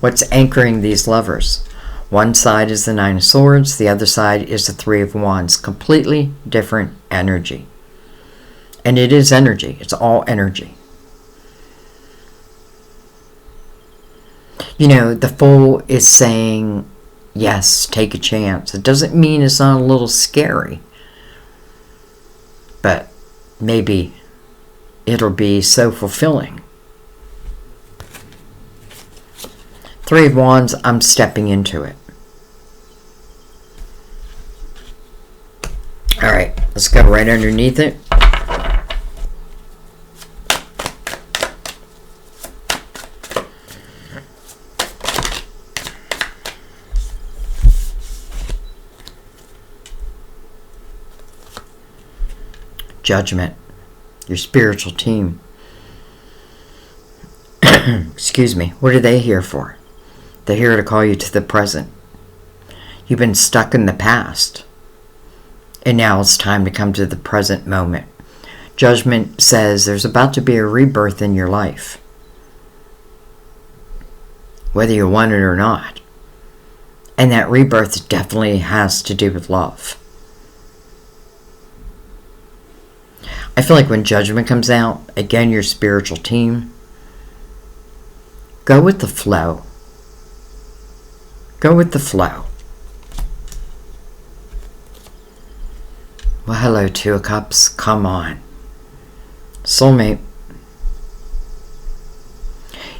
what's anchoring these lovers? One side is the Nine of Swords, the other side is the Three of Wands. Completely different energy. And it is energy. It's all energy. You know, the Fool is saying, yes, take a chance. It doesn't mean it's not a little scary. But maybe it'll be so fulfilling. Three of Wands, I'm stepping into it. All right, let's go right underneath it. Judgment, your spiritual team. Excuse me. What are they here for? They're here to call you to the present. You've been stuck in the past. And now it's time to come to the present moment. Judgment says there's about to be a rebirth in your life. Whether you want it or not. And that rebirth definitely has to do with love. I feel like when Judgment comes out, again, your spiritual team, go with the flow. Go with the flow. Well, hello, Two of Cups. Come on. Soulmate.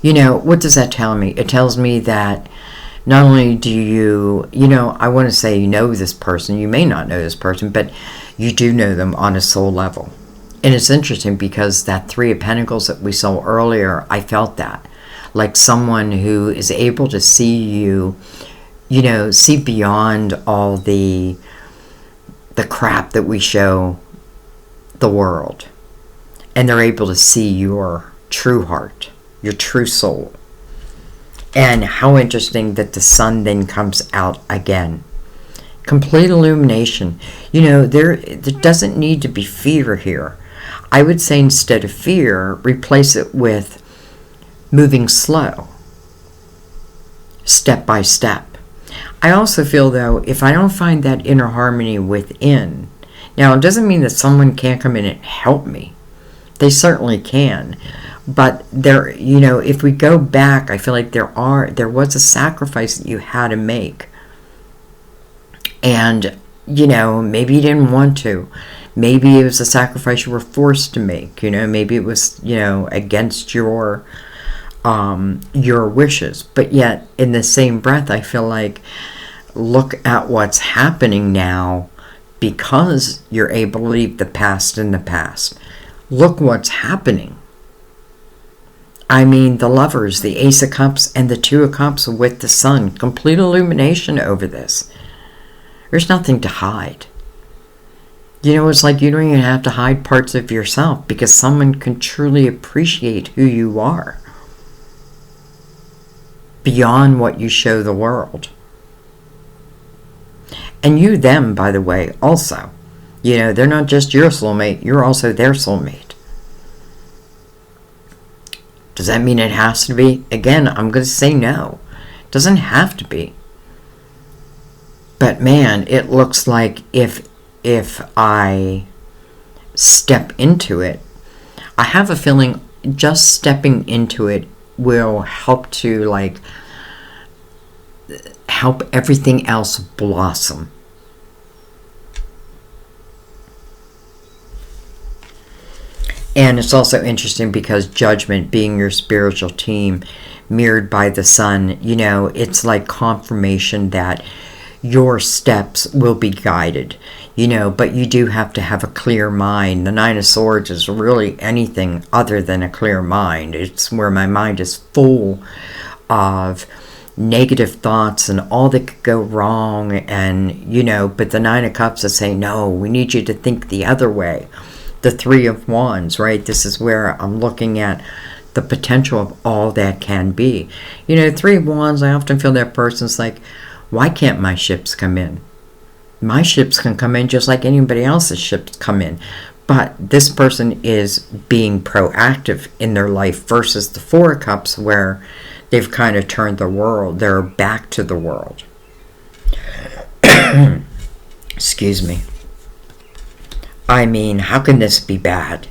You know, what does that tell me? It tells me that not only do you, I want to say you know this person. You may not know this person, but you do know them on a soul level. And it's interesting because that Three of Pentacles that we saw earlier, I felt that. Like someone who is able to see you, see beyond all the crap that we show the world. And they're able to see your true heart, your true soul. And how interesting that the sun then comes out again. Complete illumination. There doesn't need to be fear here. I would say instead of fear, replace it with moving slow, step by step. I also feel, though, if I don't find that inner harmony within, now it doesn't mean that someone can't come in and help me. They certainly can. But there, if we go back, I feel like there was a sacrifice that you had to make. And, maybe you didn't want to. Maybe it was a sacrifice you were forced to make. Maybe it was, against your wishes. But yet, in the same breath, I feel like, look at what's happening now because you're able to leave the past in the past. Look what's happening. I mean, the lovers, the Ace of Cups and the Two of Cups with the sun. Complete illumination over this. There's nothing to hide. It's like you don't even have to hide parts of yourself because someone can truly appreciate who you are beyond what you show the world. And you, them, by the way, also. They're not just your soulmate, you're also their soulmate. Does that mean it has to be? Again, I'm going to say no. It doesn't have to be. But man, it looks like if I step into it, I have a feeling just stepping into it will help to help everything else blossom. And it's also interesting because Judgment, being your spiritual team, mirrored by the sun, it's like confirmation that your steps will be guided, but you do have to have a clear mind. The Nine of Swords is really anything other than a clear mind. It's where my mind is full of, negative thoughts and all that could go wrong, and but the Nine of Cups is saying, no, we need you to think the other way. The Three of Wands, right? This is where I'm looking at the potential of all that can be. Three of Wands, I often feel that person's like, why can't my ships come in? My ships can come in just like anybody else's ships come in. But this person is being proactive in their life versus the Four of Cups, where they've kind of turned the world. They're back to the world. Excuse me. I mean, how can this be bad?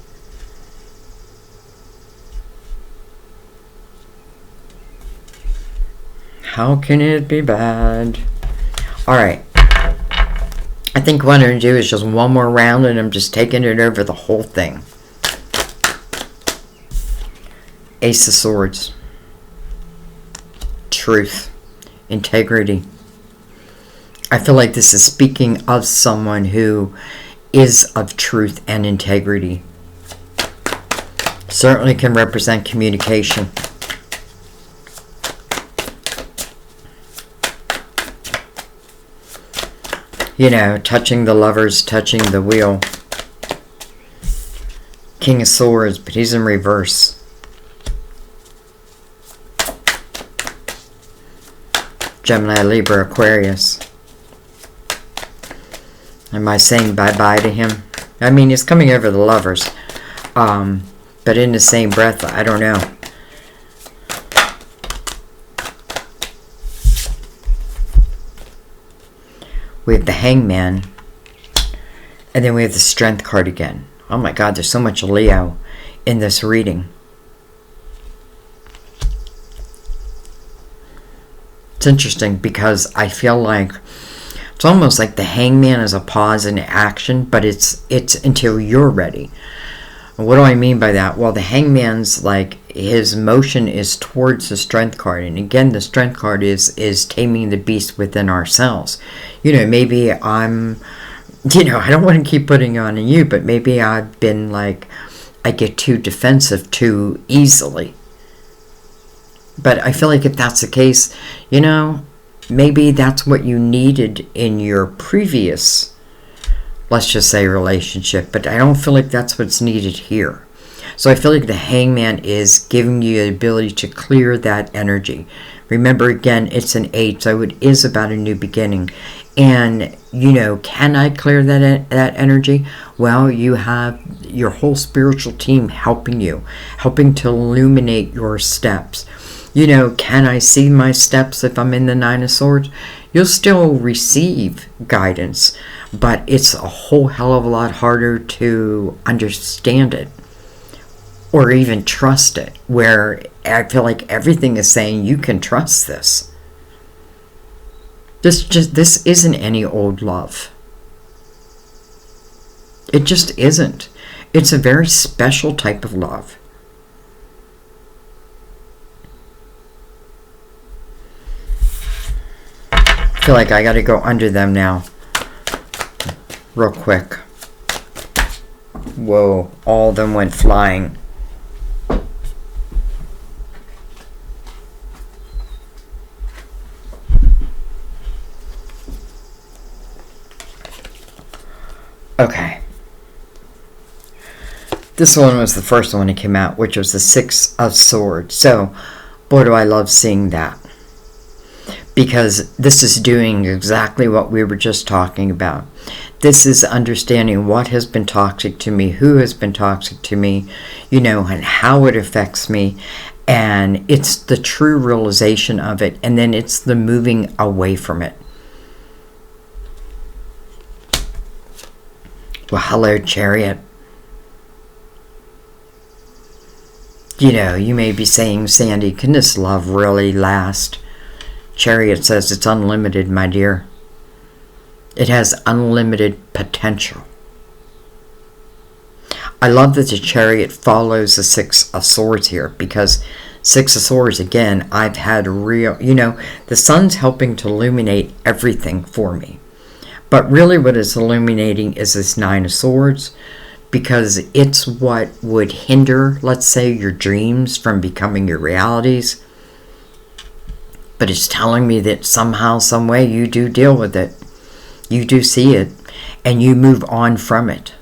How can it be bad? All right. I think what I'm going to do is just one more round, and I'm just taking it over the whole thing. Ace of Swords. Truth. Integrity. I feel like this is speaking of someone who is of truth and integrity. Certainly can represent communication. Touching the Lovers, touching the wheel. King of Swords, but he's in reverse. Gemini, Libra, Aquarius. Am I saying bye-bye to him? I mean, he's coming over the Lovers. But in the same breath, I don't know. We have the Hangman. And then we have the Strength card again. Oh my God, there's so much Leo in this reading. It's interesting because I feel like it's almost like the Hangman is a pause in action, but it's until you're ready. What do I mean by that? Well, the Hangman's like, his motion is towards the Strength card. And again, the Strength card is taming the beast within ourselves. Maybe I'm, I don't want to keep putting on you, but maybe I've been like, I get too defensive too easily. But I feel like if that's the case, maybe that's what you needed in your previous, let's just say, relationship. But I don't feel like that's what's needed here. So I feel like the Hangman is giving you the ability to clear that energy. Remember, again, it's an 8, so it is about a new beginning. And, can I clear that energy? Well, you have your whole spiritual team helping you, helping to illuminate your steps. Can I see my steps if I'm in the Nine of Swords? You'll still receive guidance, but it's a whole hell of a lot harder to understand it or even trust it, where I feel like everything is saying you can trust this. This isn't any old love. It just isn't. It's a very special type of love. I feel like I got to go under them now. Real quick. Whoa, all of them went flying. Okay. This one was the first one that came out, which was the Six of Swords. So, boy, do I love seeing that. Because this is doing exactly what we were just talking about. This is understanding what has been toxic to me, who has been toxic to me, and how it affects me. And it's the true realization of it. And then it's the moving away from it. Well, hello, Chariot. You may be saying, Sandy, can this love really last? Chariot says it's unlimited, my dear. It has unlimited potential. I love that the Chariot follows the Six of Swords here, because Six of Swords, again, I've had real, the sun's helping to illuminate everything for me. But really what it's illuminating is this Nine of Swords, because it's what would hinder, let's say, your dreams from becoming your realities. But it's telling me that somehow, some way, you do deal with it. You do see it, and you move on from it.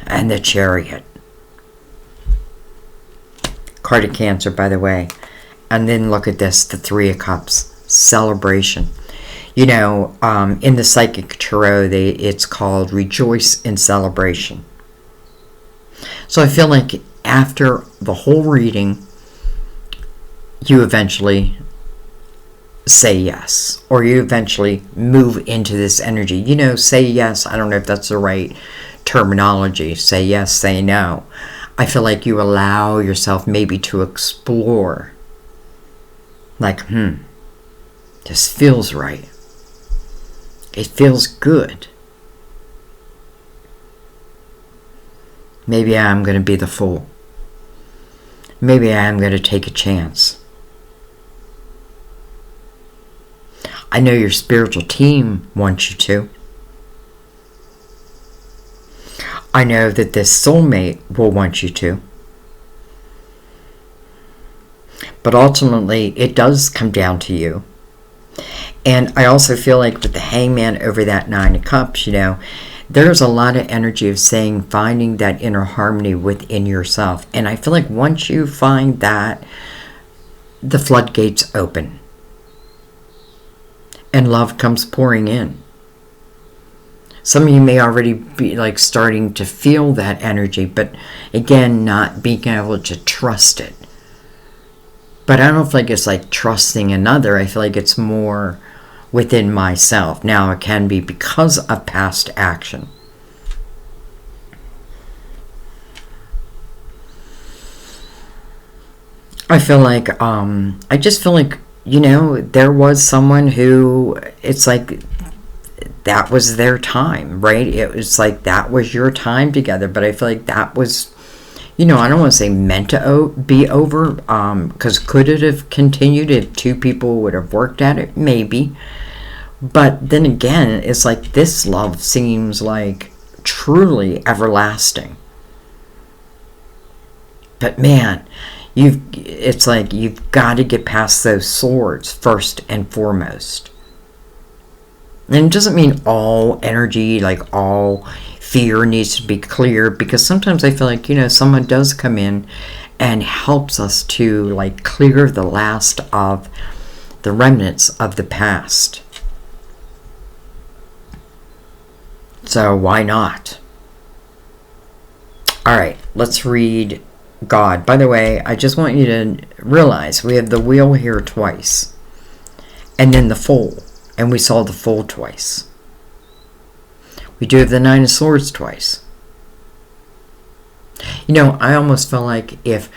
And the Chariot. Card of Cancer, by the way. And then look at this, the Three of Cups. Celebration. You know, in the Psychic Tarot, it's called Rejoice in Celebration. So I feel like after the whole reading, you eventually say yes, or you eventually move into this energy. You know, say yes, I don't know if that's the right terminology. Say yes, say no. I feel like you allow yourself maybe to explore. Like, this feels right. It feels good. Maybe I'm going to be the fool. Maybe I'm going to take a chance. I know your spiritual team wants you to. I know that this soulmate will want you to. But ultimately, it does come down to you. And I also feel like with the Hangman over that Nine of Cups, you know, there's a lot of energy of saying, finding that inner harmony within yourself. And I feel like once you find that, the floodgates open. And love comes pouring in. Some of you may already be like starting to feel that energy, but again, not being able to trust it. But I don't feel like it's like trusting another. I feel like it's more within myself. Now, it can be because of past action. I feel like, I just feel like, you know, there was someone who, it's like, that was their time, right? It was like, that was your time together. But I feel like that was, you know, I don't want to say meant to be over, because could it have continued if two people would have worked at it? Maybe. But then again, it's like this love seems like truly everlasting. But man, it's like you've got to get past those swords first and foremost. And it doesn't mean all energy, like all fear needs to be clear, because sometimes I feel like, you know, someone does come in and helps us to like clear the last of the remnants of the past. So why not? All right, let's read God. By the way, I just want you to realize we have the wheel here twice. And then the fool. And we saw the fool twice. We do have the Nine of Swords twice. You know, I almost feel like if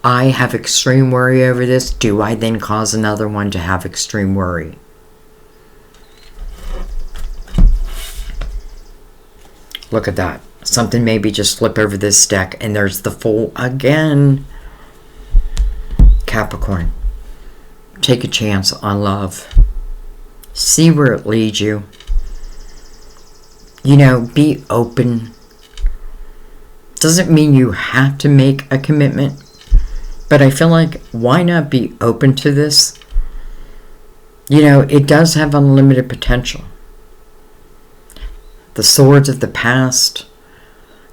I have extreme worry over this, do I then cause another one to have extreme worry? Look at that. Something maybe just flip over this deck and there's the Fool again. Capricorn. Take a chance on love. See where it leads you. You know, be open. Doesn't mean you have to make a commitment. But I feel like, why not be open to this? You know, it does have unlimited potential. The swords of the past,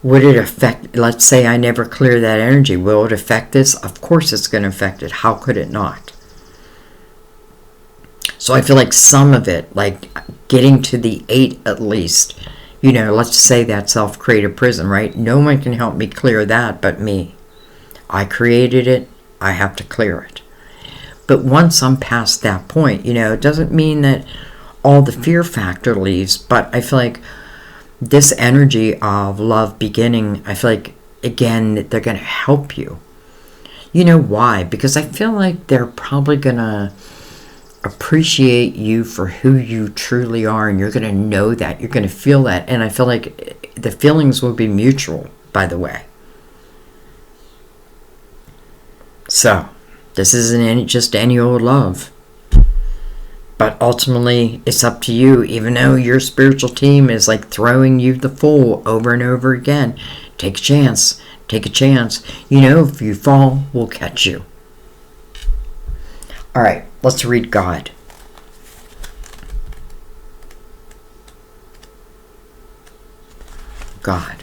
would it affect, let's say I never clear that energy, will it affect this? Of course it's going to affect it. How could it not? So I feel like some of it, like getting to the 8 at least, you know, let's say that self-created prison, right? No one can help me clear that but me. I created it. I have to clear it. But once I'm past that point, you know, it doesn't mean that all the fear factor leaves, but I feel like this energy of love beginning, I feel like, again, they're going to help you. You know why? Because I feel like they're probably going to appreciate you for who you truly are, and you're going to know that. You're going to feel that. And I feel like the feelings will be mutual, by the way. So, this isn't just any old love. But ultimately, it's up to you, even though your spiritual team is like throwing you the Fool over and over again. Take a chance. Take a chance. You know, if you fall, we'll catch you. All right, let's read God. God.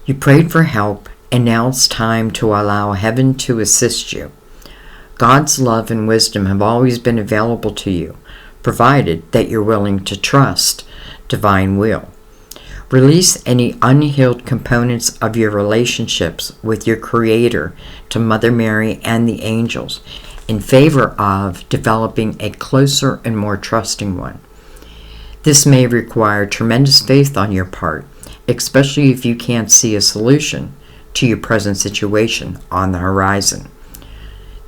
You prayed for help, and now it's time to allow heaven to assist you. God's love and wisdom have always been available to you, provided that you're willing to trust divine will. Release any unhealed components of your relationships with your Creator to Mother Mary and the angels in favor of developing a closer and more trusting one. This may require tremendous faith on your part, especially if you can't see a solution to your present situation on the horizon.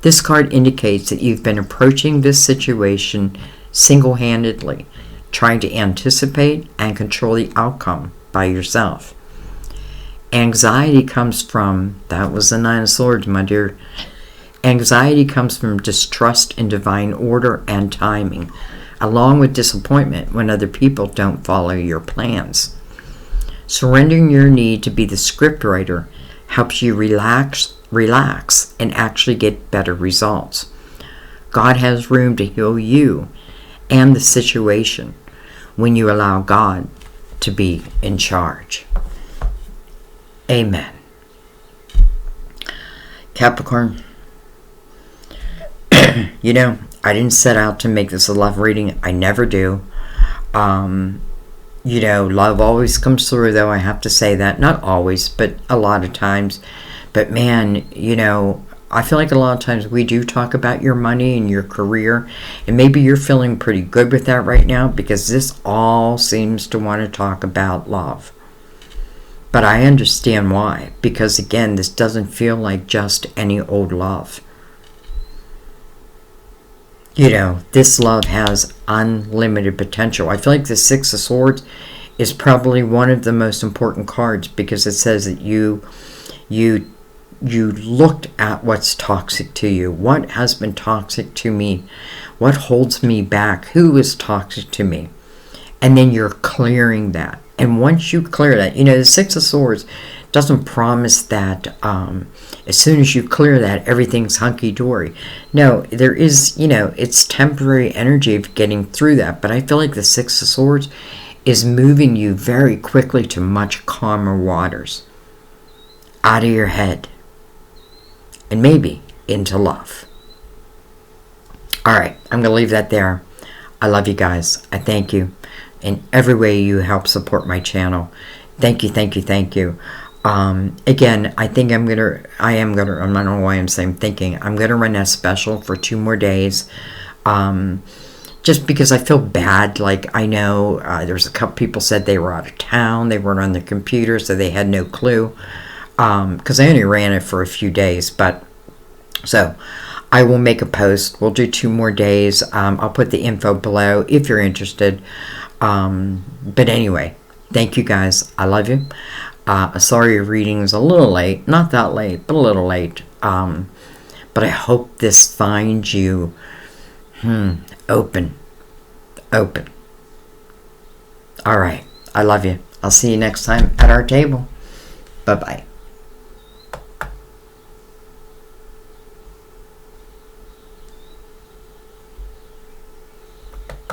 This card indicates that you've been approaching this situation single-handedly, trying to anticipate and control the outcome by yourself. Anxiety comes from, that was the Nine of Swords, my dear. Anxiety comes from distrust in divine order and timing, along with disappointment when other people don't follow your plans. Surrendering your need to be the scriptwriter helps you relax, and actually get better results. God has room to heal you and the situation when you allow God to be in charge. Amen. Capricorn, you know, I didn't set out to make this a love reading. I never do. You know, love always comes through, though, I have to say that. Not always, but a lot of times. But man, you know, I feel like a lot of times we do talk about your money and your career, and maybe you're feeling pretty good with that right now because this all seems to want to talk about love. But I understand why, because again, this doesn't feel like just any old love. You know, this love has unlimited potential. I feel like the Six of Swords is probably one of the most important cards because it says that you looked at what's toxic to you. What has been toxic to me? What holds me back? Who is toxic to me? And then you're clearing that. And once you clear that, you know, the Six of Swords doesn't promise that as soon as you clear that, everything's hunky-dory. No, there is, you know, it's temporary energy of getting through that. But I feel like the Six of Swords is moving you very quickly to much calmer waters. Out of your head. And maybe into love. All right, I'm going to leave that there. I love you guys. I thank you in every way you help support my channel. Thank you, thank you, thank you. Again, I think I don't know why I'm saying thinking. I'm going to run that special for 2 more days. Just because I feel bad. Like, I know there's a couple people said they were out of town. They weren't on their computer, so they had no clue. Because I only ran it for a few days. But, so, I will make a post. We'll do 2 more days. I'll put the info below if you're interested. But anyway, thank you guys. I love you. Sorry your reading is a little late. Not that late, but a little late. But I hope this finds you open. All right. I love you. I'll see you next time at our table. Bye-bye.